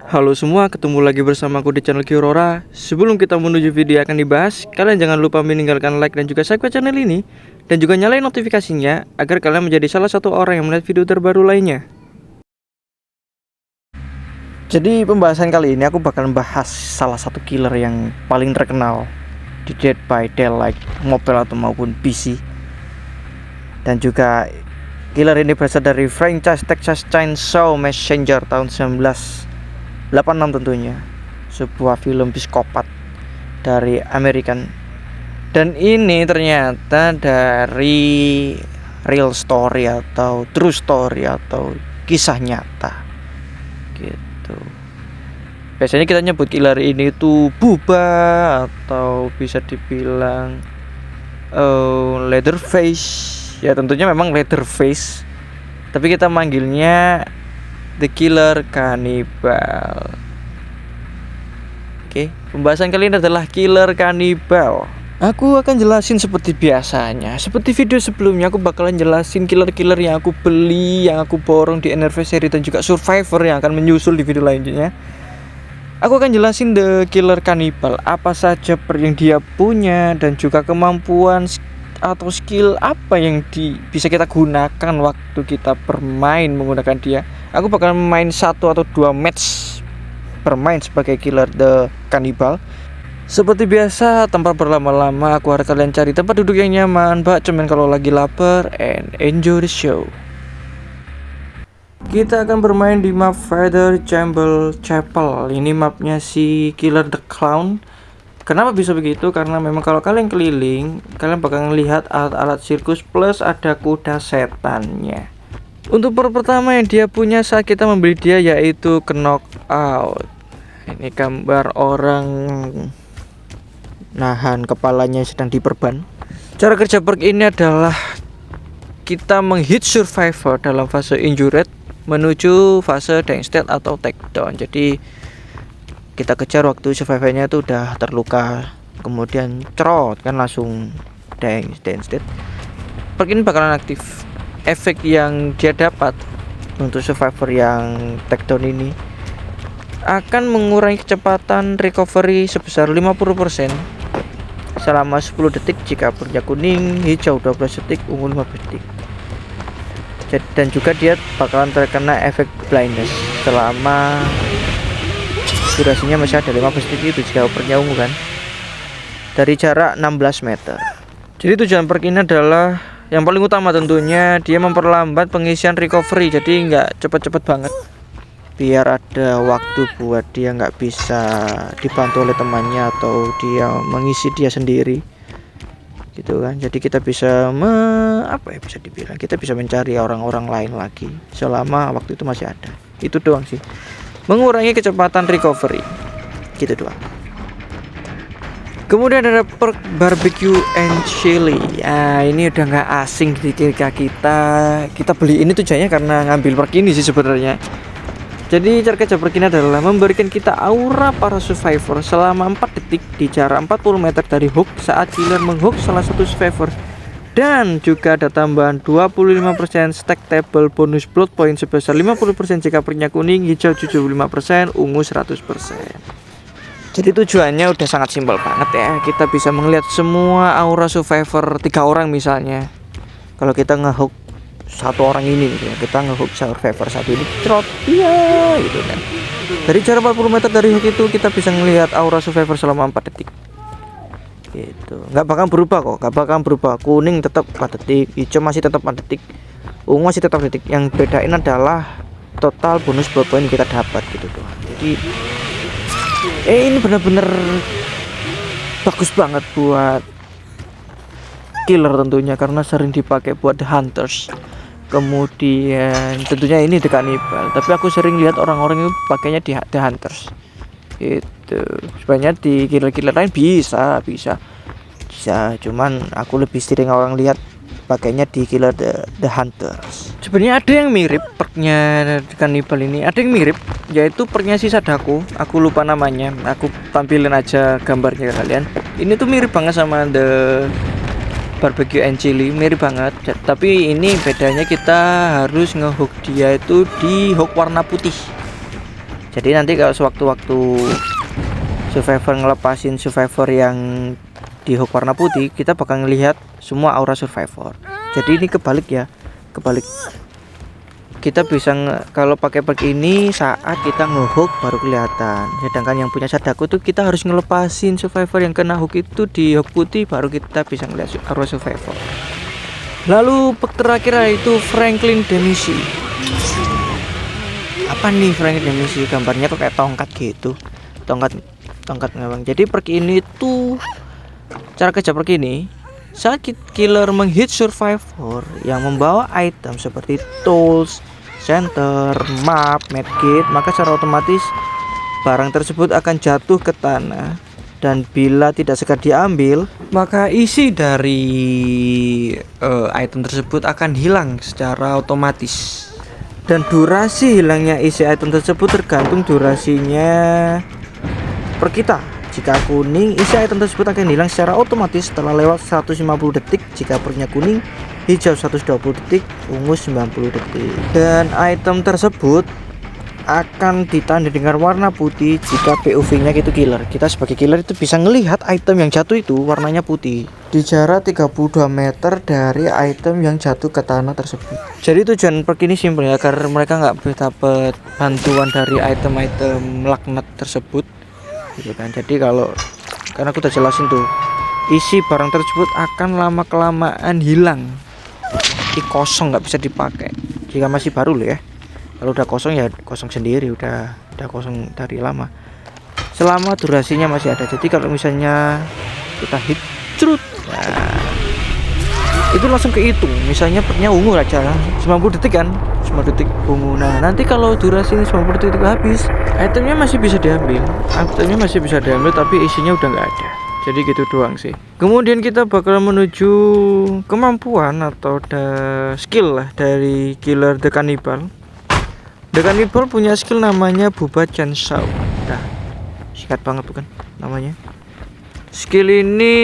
Halo semua, ketemu lagi bersama aku di channel Kiorora. Sebelum kita menuju video yang akan dibahas, kalian jangan lupa meninggalkan like dan juga subscribe channel ini, dan juga nyalain notifikasinya agar kalian menjadi salah satu orang yang melihat video terbaru lainnya. Jadi pembahasan kali ini aku bakal bahas salah satu killer yang paling terkenal di Dead by Daylight, mobile atau maupun PC. Dan juga killer ini berasal dari franchise Texas Chainsaw Massacre tahun 1986 tentunya, sebuah film psikopat dari American. Dan ini ternyata dari real story atau true story atau kisah nyata gitu. Biasanya kita nyebut killer ini tuh Buba atau bisa dibilang Leatherface. Ya tentunya memang Leatherface, tapi kita manggilnya The Killer Cannibal. Oke, pembahasan kali ini adalah Killer Cannibal. Aku akan jelasin seperti biasanya. Seperti video sebelumnya, aku bakalan jelasin killer-killer yang aku beli, yang aku borong di Anniversary dan juga Survivor yang akan menyusul di video lanjutnya. Aku akan jelasin The Killer Cannibal, apa saja yang dia punya dan juga kemampuan atau skill apa yang bisa kita gunakan waktu kita bermain menggunakan dia. Aku bakal main 1 atau 2 match bermain sebagai killer The Cannibal. Seperti biasa, tanpa berlama-lama, aku harap kalian cari tempat duduk yang nyaman, bak cemen kalau lagi lapar, and enjoy the show. Kita akan bermain di map Feather Chamber Chapel. Ini mapnya si Killer the Clown. Kenapa bisa begitu? Karena memang kalau kalian keliling, kalian bakal melihat alat-alat sirkus plus ada kuda setannya. Untuk pertama yang dia punya saat kita membeli dia yaitu knockout. Ini gambar orang nahan kepalanya sedang diperban. Cara kerja perk ini adalah kita menghit survivor dalam fase injured menuju fase dying state atau takedown. Jadi kita kejar waktu survivornya itu udah terluka, kemudian cerot kan langsung dying state. Perk ini bakalan aktif. Efek yang dia dapat untuk survivor yang takedown ini akan mengurangi kecepatan recovery sebesar 50% selama 10 detik jika pernya kuning, hijau 12 detik, ungu 15 detik. Dan juga dia bakalan terkena efek blindness selama durasinya masih ada 15 detik itu jika pernya ungu kan, dari jarak 16 meter. Jadi tujuan perk ini adalah yang paling utama tentunya dia memperlambat pengisian recovery, jadi nggak cepet-cepet banget, biar ada waktu buat dia nggak bisa dibantu oleh temannya atau dia mengisi dia sendiri gitu kan. Jadi kita bisa bisa dibilang kita bisa mencari orang-orang lain lagi selama waktu itu masih ada. Itu doang sih, mengurangi kecepatan recovery gitu doang. Kemudian ada perk barbecue and chili. Ini udah nggak asing di kita beli ini tujuannya karena ngambil perk ini sih sebenarnya. Jadi cara kerja perk ini adalah memberikan kita aura para survivor selama 4 detik di jarak 40 meter dari hook saat killer menghook salah satu survivor. Dan juga ada tambahan 25% stack table bonus blood point sebesar 50% jika pernya kuning, hijau 75%, ungu 100%. Jadi tujuannya udah sangat simpel banget ya. Kita bisa melihat semua aura survivor 3 orang misalnya. Kalau kita ngehook satu orang ini gitu ya, kita ngehook survivor satu ini trot iya gitu kan. Dari jarak 40 meter dari hook itu kita bisa melihat aura survivor selama 4 detik. Gitu. Nggak bakal berubah kok, nggak bakal berubah. Kuning tetap 4 detik, hijau masih tetap 4 detik, ungu masih tetap detik. Yang bedain adalah total bonus blood point kita dapat gitu tuh. Jadi ini benar-benar bagus banget buat killer tentunya karena sering dipakai buat the hunters. Kemudian tentunya ini The Cannibal, tapi aku sering lihat orang-orang itu pakainya di the hunters. Itu sebenarnya di killer-killer lain bisa, cuman aku lebih sering orang lihat pakainya di killer the hunters. Sebenarnya ada yang mirip perknya Cannibal ini, ada yang mirip, yaitu perknya si Sadako. Aku lupa namanya, aku tampilin aja gambarnya ke kalian. Ini tuh mirip banget sama the barbecue and chili, mirip banget. Tapi ini bedanya kita harus ngehook dia itu di hook warna putih. Jadi nanti kalau sewaktu-waktu survivor ngelepasin survivor yang di hook warna putih, kita bakal ngelihat semua aura survivor. Jadi ini kebalik ya, kebalik. Kita bisa kalau pakai perk ini saat kita ngehook baru kelihatan. Sedangkan yang punya Sadako tuh kita harus ngelepasin survivor yang kena hook itu di hook putih baru kita bisa ngelihat aura survivor. Lalu perk terakhir yaitu Franklin Demissi. Apa nih Franklin Demissi? Gambarnya kok kayak tongkat gitu. Tongkat memang. Jadi perk ini tuh, cara kerja perk ini, saat killer menghit survivor yang membawa item seperti tools, center, map, medkit, maka secara otomatis barang tersebut akan jatuh ke tanah, dan bila tidak segera diambil maka isi dari item tersebut akan hilang secara otomatis. Dan durasi hilangnya isi item tersebut tergantung durasinya per kita. Jika kuning, isi item tersebut akan hilang secara otomatis setelah lewat 150 detik. Jika pernya kuning, hijau 120 detik, ungu 90 detik. Dan item tersebut akan ditandai dengan warna putih jika POV-nya itu killer. Kita sebagai killer itu bisa ngelihat item yang jatuh itu warnanya putih di jarak 32 meter dari item yang jatuh ke tanah tersebut. Jadi tujuan perk ini simpel ya, agar mereka nggak dapat bantuan dari item-item laknat tersebut gitu kan. Jadi karena aku udah jelasin tuh, isi barang tersebut akan lama kelamaan hilang, jadi kosong, nggak bisa dipakai jika masih baru loh ya. Kalau udah kosong ya kosong sendiri, udah kosong dari lama, selama durasinya masih ada. Jadi kalau misalnya kita hit cerut, nah, itu langsung kehitung. Misalnya pernya ungu aja 90 detik kan, 90 detik ungu. Nah nanti kalau durasi ini 90 detik habis, itemnya masih bisa diambil, tapi isinya udah nggak ada. Jadi gitu doang sih. Kemudian kita bakal menuju kemampuan atau skill lah dari killer The Cannibal. The Cannibal punya skill namanya Buba Chainsaw. Nah, singkat banget tuh kan namanya. Skill ini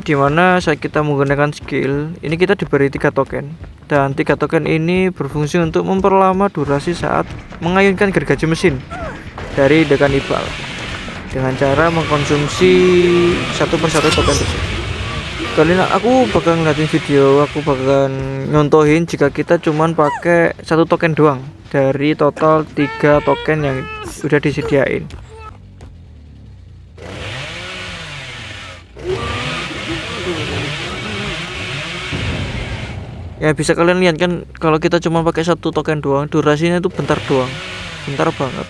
dimana saat kita menggunakan skill ini kita diberi 3 token, dan 3 token ini berfungsi untuk memperlama durasi saat mengayunkan gergaji mesin dari The Cannibal dengan cara mengkonsumsi satu persatu token tersebut. Aku bakal ngeliatin video, aku bakal nyontohin jika kita cuman pakai 1 token doang dari total 3 token yang udah disediain. Ya bisa kalian lihat kan, kalau kita cuma pakai 1 token doang, durasinya itu bentar doang, bentar banget.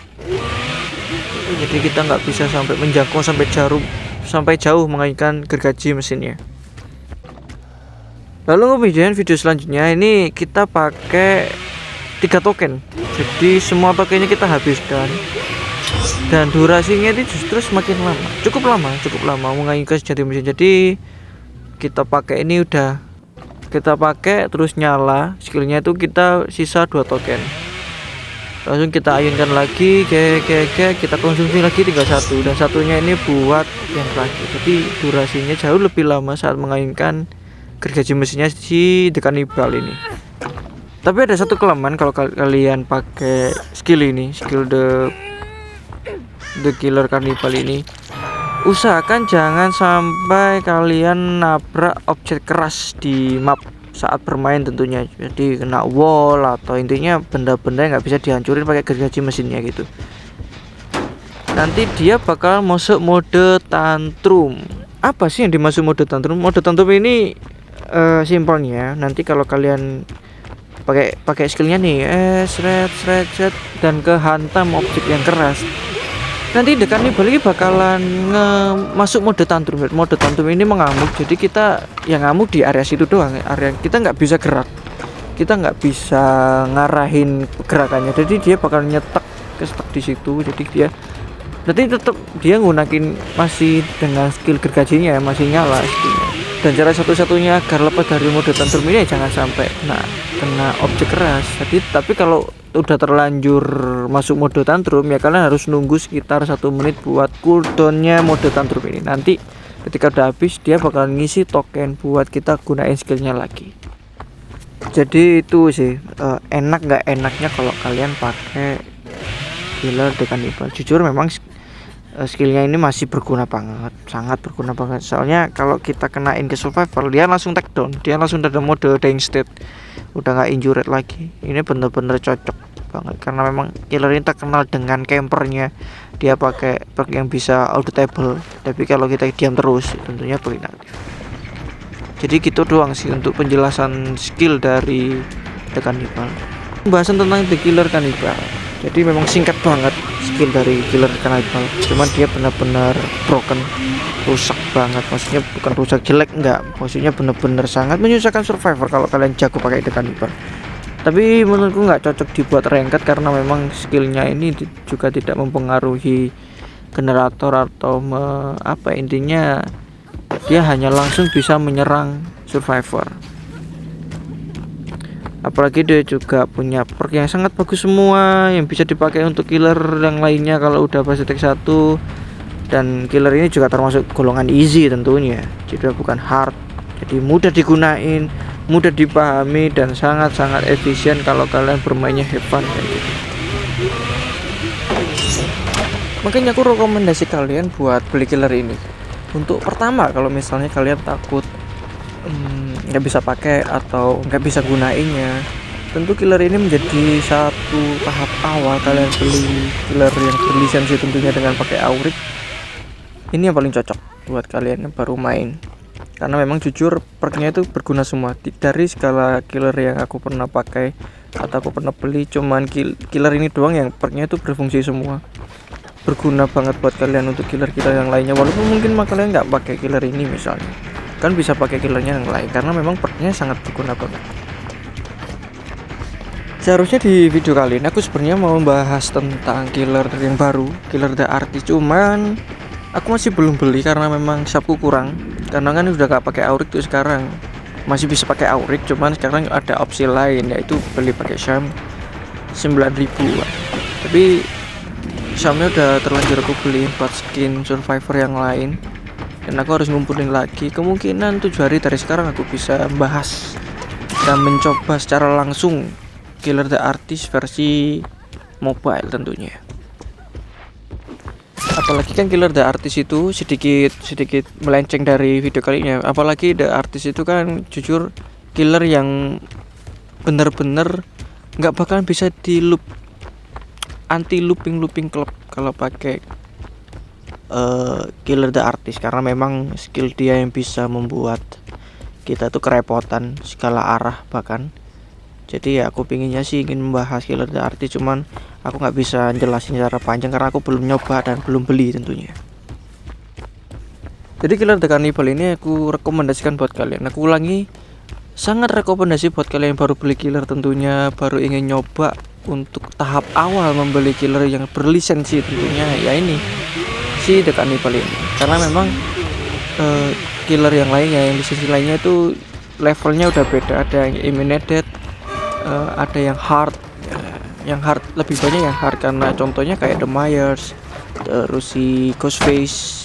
Jadi kita nggak bisa sampai menjangkau sampai jauh mengayunkan gergaji mesinnya. Lalu kemudian video selanjutnya ini kita pakai 3 token. Jadi semua tokennya kita habiskan, dan durasinya itu justru semakin lama, cukup lama mengayunkan gergaji mesin. Jadi kita pakai ini kita pakai terus nyala skillnya itu, kita sisa 2 token, langsung kita ayunkan lagi, kita konsumsi lagi, tinggal 1, dan satunya ini buat yang terakhir. Jadi durasinya jauh lebih lama saat mengayunkan gergaji mesinnya si The Cannibal ini. Tapi ada satu kelemahan kalau kalian pakai skill ini, skill The Killer Cannibal ini. Usahakan jangan sampai kalian nabrak objek keras di map saat bermain tentunya. Jadi kena wall atau intinya benda-benda yang nggak bisa dihancurin pakai gergaji mesinnya gitu. Nanti dia bakal masuk mode tantrum. Apa sih yang dimaksud mode tantrum? Mode tantrum ini simpelnya nanti kalau kalian pakai skillnya nih, sret dan kehantam objek yang keras, nanti The Cannibal ini bakalan masuk mode tantrum. Mode tantrum ini mengamuk, jadi kita yang ngamuk di area situ doang, area kita nggak bisa gerak, kita nggak bisa ngarahin gerakannya, jadi dia bakal stuck di situ. Jadi dia nanti tetap dia nggunakin masih dengan skill gergajinya, masih nyala skillnya. Dan cara satu-satunya agar lepas dari mode tantrum ini jangan sampai kena objek keras. Jadi tapi kalau udah terlanjur masuk mode tantrum ya kalian harus nunggu sekitar 1 menit buat cooldownnya mode tantrum ini. Nanti ketika udah habis dia bakal ngisi token buat kita gunain skillnya lagi. Jadi itu sih enak nggak enaknya kalau kalian pakai killer The Cannibal. Jujur memang skillnya ini masih berguna banget, sangat berguna banget. Soalnya kalau kita kenain ke survival, dia langsung take down, dia langsung ada mode dying state, udah nggak injured lagi. Ini bener-bener cocok banget karena memang killer ini terkenal dengan campernya. Dia pakai perk yang bisa auto table, tapi kalau kita diam terus tentunya perk inaktif. Jadi gitu doang sih untuk penjelasan skill dari The Cannibal. Pembahasan tentang The Killer Cannibal. Jadi memang singkat banget skill dari Killer Cannibal. Cuman dia benar-benar broken, rusak banget. Maksudnya bukan rusak jelek, enggak. Maksudnya benar-benar sangat menyusahkan survivor kalau kalian jago pakai The Cannibal. Tapi menurutku nggak cocok dibuat ranked karena memang skillnya ini juga tidak mempengaruhi generator atau intinya dia hanya langsung bisa menyerang survivor. Apalagi dia juga punya perk yang sangat bagus semua yang bisa dipakai untuk killer yang lainnya kalau udah pas tag 1. Dan killer ini juga termasuk golongan easy tentunya, jadi bukan hard, jadi mudah digunain, mudah dipahami, dan sangat-sangat efisien kalau kalian bermainnya have fun kayak gitu. Makanya aku rekomendasi kalian buat beli killer ini. Untuk pertama, kalau misalnya kalian takut nggak bisa pakai atau nggak bisa gunainnya, tentu killer ini menjadi satu tahap awal kalian beli killer yang berlisensi tentunya dengan pakai Auric. Ini yang paling cocok buat kalian yang baru main, karena memang jujur perknya itu berguna semua. Dari segala killer yang aku pernah pakai atau aku pernah beli, cuman killer ini doang yang perknya itu berfungsi semua, berguna banget buat kalian untuk killer-killer yang lainnya. Walaupun mungkin kalian nggak pakai killer ini misalnya, kan bisa pakai killernya yang lain karena memang perknya sangat berguna banget. Seharusnya di video kali ini aku sebenarnya mau membahas tentang killer yang baru, Killer The Artist, cuman aku masih belum beli karena memang shopku kurang. Karena kan udah gak pakai Auric tuh sekarang, masih bisa pakai Auric, cuman sekarang ada opsi lain yaitu beli pakai Sham 9.000. Tapi Shamnya udah terlanjur aku beli buat skin survivor yang lain, dan aku harus ngumpulin lagi. Kemungkinan 7 hari dari sekarang aku bisa bahas dan mencoba secara langsung Killer The Artist versi mobile tentunya. Apalagi kan Killer The Artist itu sedikit melenceng dari video kali ini. Apalagi The Artist itu kan jujur killer yang bener-bener nggak bakalan bisa di loop, anti looping club kalau pakai Killer The Artist, karena memang skill dia yang bisa membuat kita tuh kerepotan segala arah bahkan. Jadi ya aku pinginnya sih ingin membahas Killer The Artist, cuman aku nggak bisa jelasin secara panjang karena aku belum nyoba dan belum beli tentunya. Jadi Killer The Cannibal ini aku rekomendasikan buat kalian. Aku ulangi, sangat rekomendasi buat kalian yang baru beli killer tentunya, baru ingin nyoba untuk tahap awal membeli killer yang berlisensi tentunya, ya ini si The Cannibal ini. Karena memang killer yang lainnya, yang lisensi lainnya itu levelnya udah beda. Ada yang eliminated, ada yang hard. Yang hard lebih banyak yang hard karena contohnya kayak The Myers, terus si Ghostface,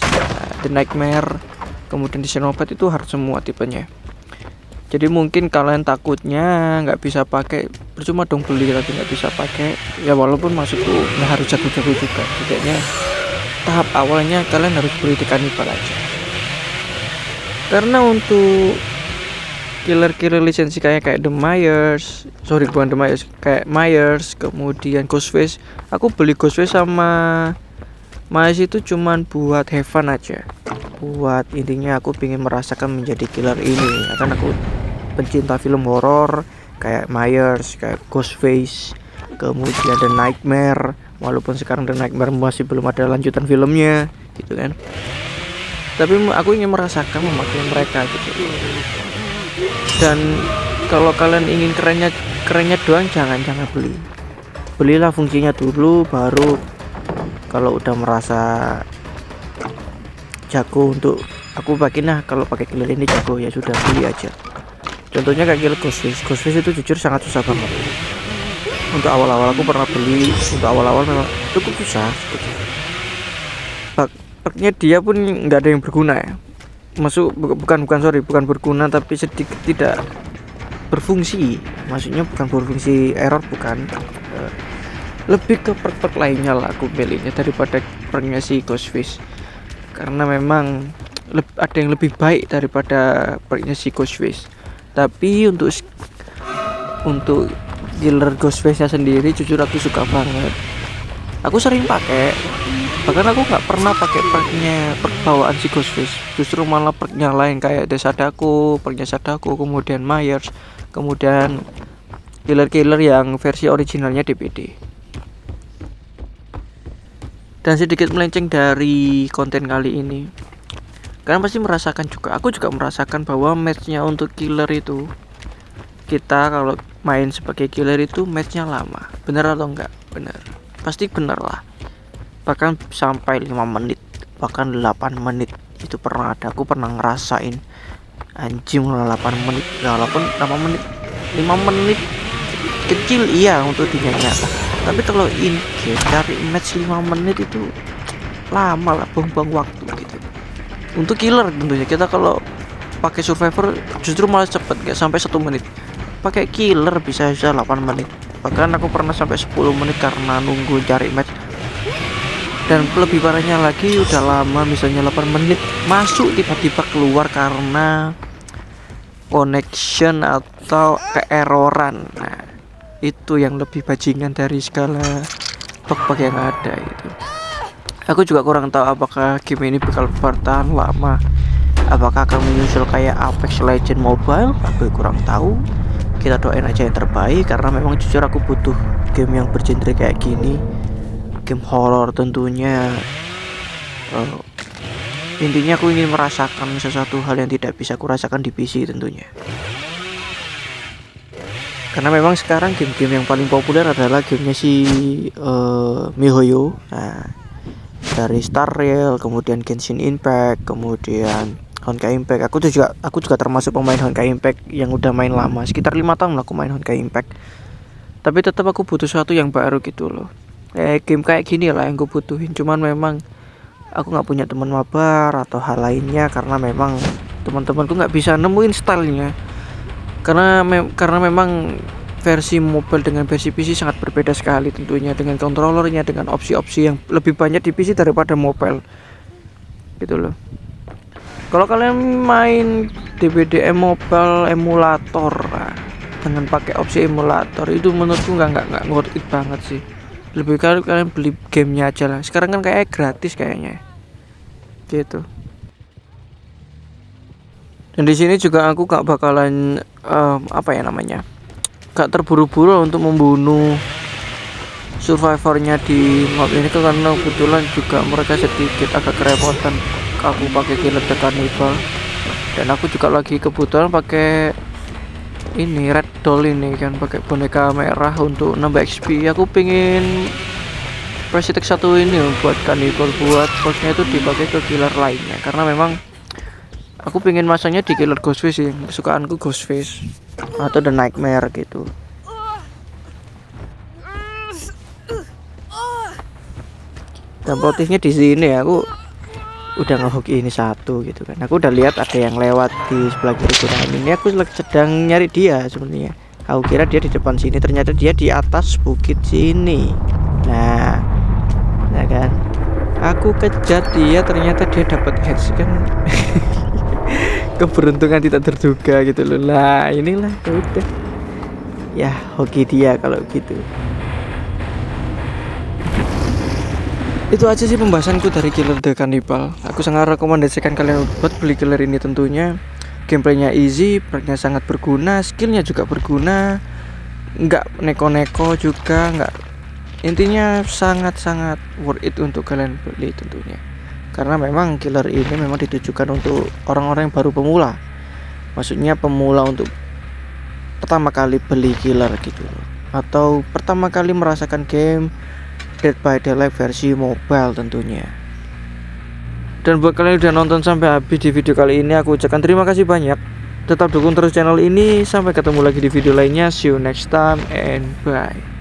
The Nightmare, kemudian di Xenoblade itu hard semua tipenya. Jadi mungkin kalian takutnya nggak bisa pakai, percuma dong beli lagi nggak bisa pakai. Ya walaupun maksudku nggak harus jago-jago juga, setidaknya tahap awalnya kalian harus beli The Cannibal aja. Karena untuk killer lisensi kayak The Myers, bukan The Myers, kayak Myers, kemudian Ghostface. Aku beli Ghostface sama Myers itu cuman buat have fun aja, buat intinya aku pengen merasakan menjadi killer ini. Karena aku pencinta film horor kayak Myers, kayak Ghostface, kemudian The Nightmare. Walaupun sekarang The Nightmare masih belum ada lanjutan filmnya gitu kan, tapi aku ingin merasakan memakai mereka gitu. Dan kalau kalian ingin kerennya doang, jangan belilah fungsinya dulu, baru kalau udah merasa jago untuk aku pakai, nah kalau pakai killer ini jago ya sudah beli aja. Contohnya kayak killer Ghostface itu jujur sangat susah banget. Untuk awal-awal aku pernah beli, untuk awal-awal memang cukup susah. Perknya dia pun nggak ada yang berguna ya. Bukan berguna, tapi sedikit tidak berfungsi. Maksudnya bukan berfungsi, error bukan. lebih ke perk-perk lainnya lah aku pilihnya daripada perknya si Ghostface, karena memang ada yang lebih baik daripada perknya si Ghostface. Tapi untuk killer Ghostface nya sendiri jujur aku suka banget, aku sering pakai, bahkan aku nggak pernah pakai perk bawaan si Ghostface, justru malah perknya lain kayak perknya Sadako, kemudian Myers, kemudian killer-killer yang versi originalnya DPD. Dan sedikit melenceng dari konten kali ini, kalian pasti merasakan juga, aku juga merasakan bahwa matchnya untuk killer itu, kita kalau main sebagai killer itu matchnya lama. Bener atau enggak? Bener, pasti bener lah. Bahkan sampai 5 menit, bahkan 8 menit itu pernah ada. Aku pernah ngerasain anjing 8 menit, 8 menit, 5 menit kecil iya untuk dunia nyata, tapi kalau in game cari match 5 menit itu lama lah, buang-buang waktu gitu. Untuk killer tentunya, kita kalau pakai survivor justru malah cepet, gak sampai 1 menit. Pakai killer bisa 8 menit, bahkan aku pernah sampai 10 menit karena nunggu cari match. Dan lebih parahnya lagi, udah lama misalnya 8 menit masuk, tiba-tiba keluar karena connection atau keeroran. Nah, itu yang lebih bajingan dari segala bug-bug yang ada itu. Aku juga kurang tahu apakah game ini bakal bertahan lama, apakah akan menyusul kayak Apex Legends Mobile, aku kurang tahu. Kita doain aja yang terbaik, karena memang jujur aku butuh game yang bergenre kayak gini, game horror tentunya. Intinya aku ingin merasakan sesuatu hal yang tidak bisa aku rasakan di PC tentunya. Karena memang sekarang game-game yang paling populer adalah gamenya si MiHoYo. Nah, dari Star Rail, kemudian Genshin Impact, kemudian Honkai Impact. Aku juga termasuk pemain Honkai Impact yang udah main lama, sekitar 5 tahun lah aku main Honkai Impact. Tapi tetap aku butuh sesuatu yang baru gitu loh. Game kayak gini lah yang gue butuhin. Cuman memang aku nggak punya teman mabar atau hal lainnya, karena memang teman-temanku nggak bisa nemuin stylenya. Karena memang versi mobile dengan versi PC sangat berbeda sekali tentunya, dengan controllernya, dengan opsi-opsi yang lebih banyak di PC daripada mobile gitu loh. Kalau kalian main DBDM mobile emulator dengan pakai opsi emulator, itu menurutku nggak worth it banget sih. Lebih kalian beli gamenya aja lah. Sekarang kan kayak gratis kayaknya gitu. Dan di sini juga aku gak bakalan gak terburu-buru untuk membunuh survivornya di map ini, karena kebetulan juga mereka sedikit agak kerepotan. Aku pakai killer the cannibal, dan aku juga lagi kebetulan pakai ini red doll ini kan, pakai boneka merah untuk nambah XP. Aku pengen Presitek 1 ini buat cannibal, buat perknya itu dipakai ke killer lainnya, karena memang aku pengen masanya di killer Ghostface sih, kesukaanku Ghostface atau The Nightmare gitu. Dan motifnya di sini aku udah ngehook ini satu gitu kan. Aku udah lihat ada yang lewat di sebelah kiri gunung ini. Aku sedang nyari dia sebenarnya. Aku kira dia di depan sini, ternyata dia di atas bukit sini. Nah, ya kan. Aku kejar dia, ternyata dia dapat heads kan. Keberuntungan tidak terduga gitu loh. Lah inilah udah ya hoki dia kalau gitu. Itu aja sih pembahasanku dari Killer the Cannibal. Aku sangat rekomendasikan kalian buat beli killer ini tentunya. Gameplaynya easy, perknya sangat berguna, skillnya juga berguna, nggak neko-neko juga, nggak, intinya sangat-sangat worth it untuk kalian beli tentunya. Karena memang killer ini memang ditujukan untuk orang-orang yang baru pemula. Maksudnya pemula untuk pertama kali beli killer gitu, atau pertama kali merasakan game Dead by Daylight versi mobile tentunya. Dan buat kalian yang udah nonton sampai habis di video kali ini, aku ucapkan terima kasih banyak. Tetap dukung terus channel ini. Sampai ketemu lagi di video lainnya. See you next time and bye.